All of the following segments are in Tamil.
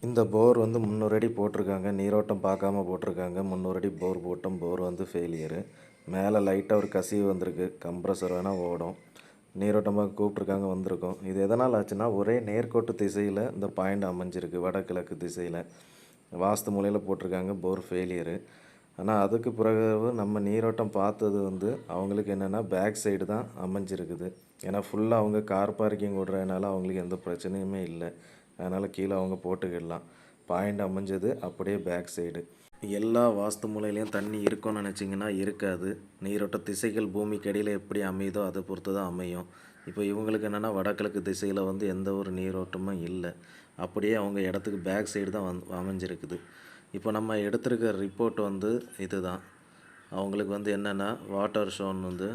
இந்த போர் வந்து 300 அடி போட்டிருக்காங்க. நீரோட்டம் பார்க்காம போட்டிருக்காங்க. 300 அடி போர் போட்டோம். போர் வந்து ஃபெயிலியரு. மேலே லைட்டாக ஒரு கசிவு வந்திருக்கு. கம்ப்ரஸர் வேணால் ஓடும். நீரோட்டமாக கூப்பிட்ருக்காங்க, வந்திருக்கும். இது எதனால் ஆச்சுன்னா, ஒரே நேர்கோட்டு திசையில் இந்த பாயிண்ட் அமைஞ்சிருக்கு. வடகிழக்கு திசையில் வாஸ்து மூலையில் போட்டிருக்காங்க. போர் ஃபெயிலியரு. ஆனால் அதுக்கு பிறகு நம்ம நீரோட்டம் பார்த்தது வந்து அவங்களுக்கு என்னென்னா பேக் சைடு தான் அமைஞ்சிருக்குது. ஏன்னா ஃபுல்லாக அவங்க கார் பார்க்கிங் விடுறதுனால அவங்களுக்கு எந்த பிரச்சனையுமே இல்லை. அதனால் கீழே அவங்க போட்டுக்கிடலாம். பாயிண்ட் அமைஞ்சது அப்படியே பேக் சைடு. எல்லா வாஸ்து மூலையிலையும் தண்ணி இருக்கும்னு நினச்சிங்கன்னா இருக்காது. நீரோட்ட திசைகள் பூமிக்கு அடியில் எப்படி அமையுதோ அதை பொறுத்து தான் அமையும். இப்போ இவங்களுக்கு என்னென்னா வடகிழக்கு திசையில் வந்து எந்த ஒரு நீரோட்டமும் இல்லை. அப்படியே அவங்க இடத்துக்கு பேக் சைடு தான் அமைஞ்சிருக்குது. இப்போ நம்ம எடுத்திருக்க ரிப்போர்ட் வந்து இது தான். அவங்களுக்கு வந்து என்னென்னா வாட்டர் ஷோன் வந்து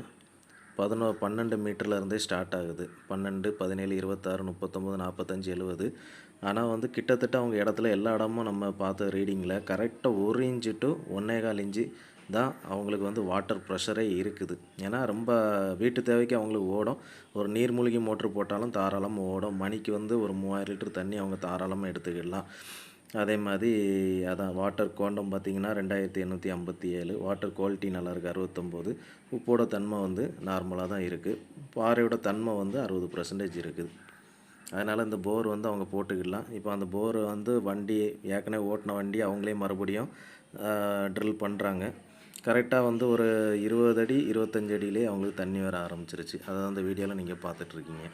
12 மீட்டர்லேருந்தே ஸ்டார்ட் ஆகுது. 12, 17, 26, 39, 45, 70. ஆனால் வந்து கிட்டத்தட்ட அவங்க இடத்துல எல்லா இடமும் நம்ம பார்த்த ரீடிங்கில் கரெக்டாக 1 இன்ச்சு டு 1.25 இன்ச்சு தான் அவங்களுக்கு வந்து வாட்டர் ப்ரெஷரே இருக்குது. ஏன்னா ரொம்ப வீட்டு தேவைக்கு அவங்களுக்கு ஓடும். ஒரு நீர்மூழ்கி மோட்ரு போட்டாலும் தாராளமாக ஓடும். மணிக்கு வந்து ஒரு 3000 லிட்டர் தண்ணி அவங்க தாராளமாக எடுத்துக்கிடலாம். அதே மாதிரி அதான் வாட்டர் குவாண்டம் பார்த்திங்கன்னா 2857. வாட்டர் குவாலிட்டி நல்லாயிருக்கு 69. உப்போட தன்மை வந்து நார்மலாக தான் இருக்குது. பாறையோட தன்மை வந்து 60% இருக்குது. அதனால் இந்த போர் வந்து அவங்க போட்டுக்கிடலாம். இப்போ அந்த போர் வந்து வண்டி ஏற்கனவே ஓட்டின வண்டி அவங்களே மறுபடியும் ட்ரில் பண்ணுறாங்க. கரெக்டாக வந்து ஒரு 20 அடி 25 அடியிலே அவங்களுக்கு தண்ணி வர ஆரம்பிச்சிருச்சு. அதை அந்த வீடியோவில் நீங்கள் பார்த்துட்ருக்கீங்க.